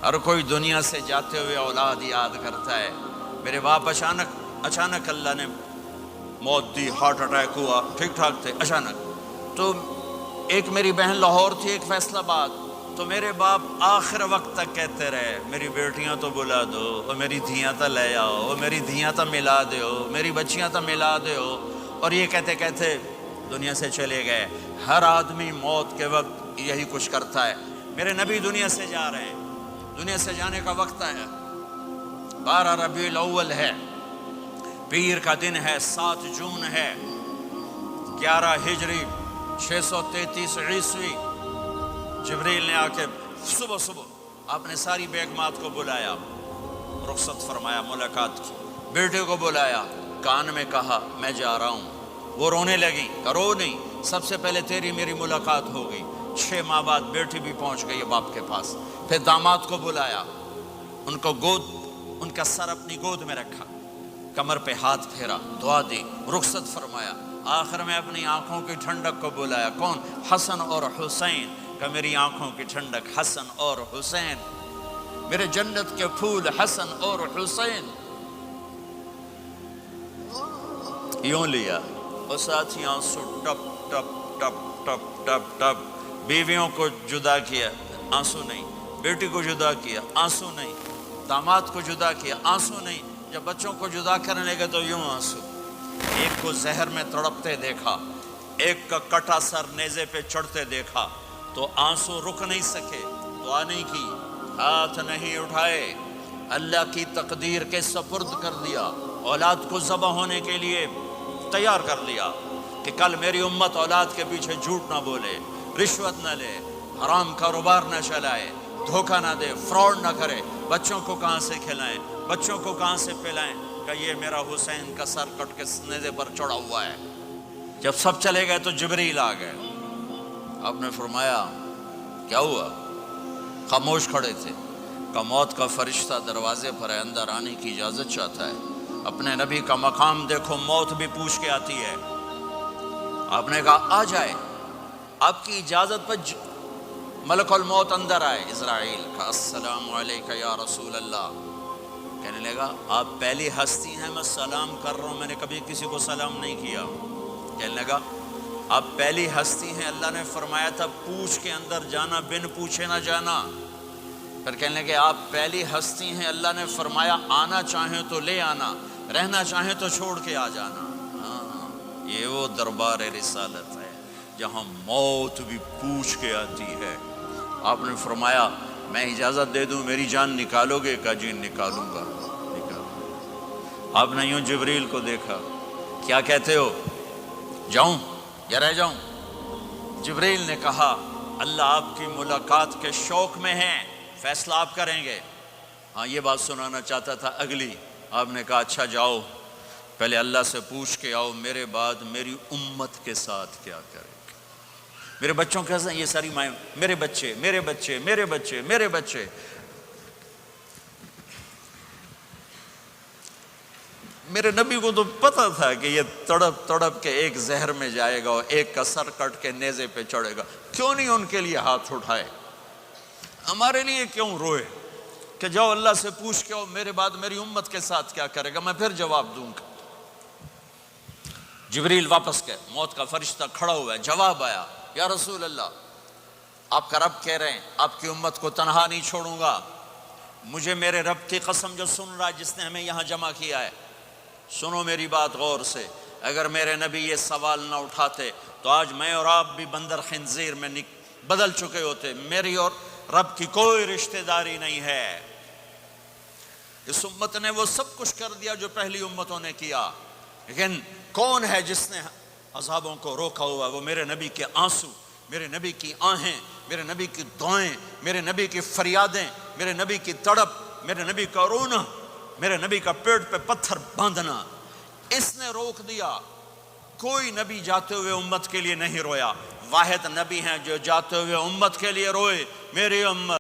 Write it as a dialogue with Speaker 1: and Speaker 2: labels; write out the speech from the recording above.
Speaker 1: हर कोई दुनिया से जाते हुए औलाद याद करता है। मेरे बाप अचानक अल्लाह ने मौत दी, हार्ट अटैक हुआ, ठीक ठाक थे, अचानक। तो एक मेरी बहन लाहौर थी, एक फैसलाबाद। तो मेरे बाप आखिर वक्त तक कहते रहे, मेरी बेटियां तो बुला दो, और मेरी धियां तो ले आओ, और मेरी धियां तो मिला दो, मेरी बच्चियां तो मिला दो। और ये कहते कहते दुनिया से चले गए। हर आदमी मौत के वक्त यही कुछ करता है। मेरे नबी दुनिया से जा रहे हैं, दुनिया से जाने का वक्त आया। 12 रबीउल अव्वल है, पीर का दिन है, 7 जून है, 11 हिजरी 633 ईस्वी। जिब्रील ने आके सुबह सुबह आपने सारी बेगमात को बुलाया, रुखसत फरमाया, मुलाकात की। बेटे को बुलाया, कान में कहा मैं जा रहा हूँ। वो रोने लगी, करो नहीं, सबसे पहले तेरी मेरी मुलाकात हो गई। 6 माह बाद बेटी भी पहुँच गई है बाप के पास। फिर दामाद को बुलाया, उनको उनका सर अपनी गोद में रखा, कमर पे हाथ फेरा, दुआ दी, रुखसत फरमाया। आखिर में अपनी आंखों की ठंडक को बुलाया, कौन? हसन और हुसैन का। मेरी आंखों की ठंडक हसन और हुसैन, मेरे जन्नत के फूल हसन और हुसैन। यूं लिया और साथ ही आंसू टप टप टप टप टप टप। बीवियों को जुदा किया, आंसू नहीं। बेटी को जुदा किया, आंसू नहीं। दामाद को जुदा किया, आंसू नहीं। जब बच्चों को जुदा करने लगे तो यूं आंसू। एक को जहर में तड़पते देखा, एक का कटा सर नेज़े पे चढ़ते देखा, तो आंसू रुक नहीं सके, दुआ नहीं की, हाथ नहीं उठाए, अल्लाह की तकदीर के सपुर्द कर दिया। औलाद को ज़बह होने के लिए तैयार कर लिया कि कल मेरी उम्मत औलाद के पीछे झूठ ना बोले, रिश्वत ना ले, हराम कारोबार ना चलाए, धोखा ना दे, फ्रॉड ना करे। बच्चों को कहाँ से खिलाएं, बच्चों को कहाँ से पिलाएं? कि ये मेरा हुसैन का सर कट के नेज़े पर चढ़ा हुआ है। जब सब चले गए तो जिब्रील आ गए। आपने फरमाया क्या हुआ? खामोश खड़े थे। का मौत का फरिश्ता दरवाजे पर है, अंदर आने की इजाज़त चाहता है। अपने नबी का मकाम देखो, मौत भी पूछ के आती है। आपने कहा आ जाए, आपकी इजाज़त पर मलकुल मौत अंदर आए। इज़राइल का अस्सलामु अलैका या रसूल अल्लाह। कहने लगा आप पहली हस्ती हैं, मैं सलाम कर रहा हूँ, मैंने कभी किसी को सलाम नहीं किया। कहने लगा आप पहली हस्ती हैं, अल्लाह ने फरमाया था पूछ के अंदर जाना, बिन पूछे ना जाना। फिर कहने लगे आप पहली हस्ती हैं, अल्लाह ने फरमाया आना चाहें तो ले आना, रहना चाहें तो छोड़ के आ जाना। हाँ, ये वो दरबार रिसालत है जहाँ मौत भी पूछ के आती है। आपने फरमाया मैं इजाज़त दे दूँ, मेरी जान निकालोगे? का जी निकालूंगा, निकाल। आपने यूँ जिब्रील को देखा, क्या कहते हो, जाऊं या रह जाऊं? जिब्रील ने कहा अल्लाह आपकी मुलाकात के शौक में है, फैसला आप करेंगे। हाँ, ये बात सुनाना चाहता था अगली। आपने कहा अच्छा जाओ, पहले अल्लाह से पूछ के आओ मेरे बाद मेरी उम्मत के साथ क्या करें, मेरे बच्चों के साथ। ये सारी माएँ, मेरे बच्चे, मेरे बच्चे, मेरे बच्चे, मेरे बच्चे। मेरे नबी को तो पता था कि ये तड़प तड़प के एक जहर में जाएगा और एक का सर कट के नेज़े पे चढ़ेगा। क्यों नहीं उनके लिए हाथ उठाए? हमारे लिए क्यों रोए कि जाओ अल्लाह से पूछ के आओ मेरे बाद मेरी उम्मत के साथ क्या करेगा, मैं फिर जवाब दूंगा। जिब्रील वापस गए, मौत का फरिश्ता खड़ा हुआ है। जवाब आया या रसूल अल्लाह आपका रब कह रहे हैं आपकी उम्मत को तनहा नहीं छोड़ूंगा। मुझे मेरे रब की कसम जो सुन रहा है, जिसने हमें यहाँ जमा किया है, सुनो मेरी बात गौर से। अगर मेरे नबी ये सवाल ना उठाते तो आज मैं और आप भी बंदर खिंजीर में बदल चुके होते। मेरी और रब की कोई रिश्तेदारी नहीं है। इस उम्मत ने वो सब कुछ कर दिया जो पहली उम्मतों ने किया, लेकिन कौन है जिसने अज़ाबों को रोका हुआ? वो मेरे नबी के आंसू, मेरे नबी की आहें, मेरे नबी की दुआएं, मेरे नबी की फरियादें, मेरे नबी की तड़प, मेरे नबी का रोना, मेरे नबी का पेट पे पत्थर बांधना, इसने रोक दिया। कोई नबी जाते हुए उम्मत के लिए नहीं रोया। वाहिद नबी हैं जो जाते हुए उम्मत के लिए रोए, मेरी उम्मत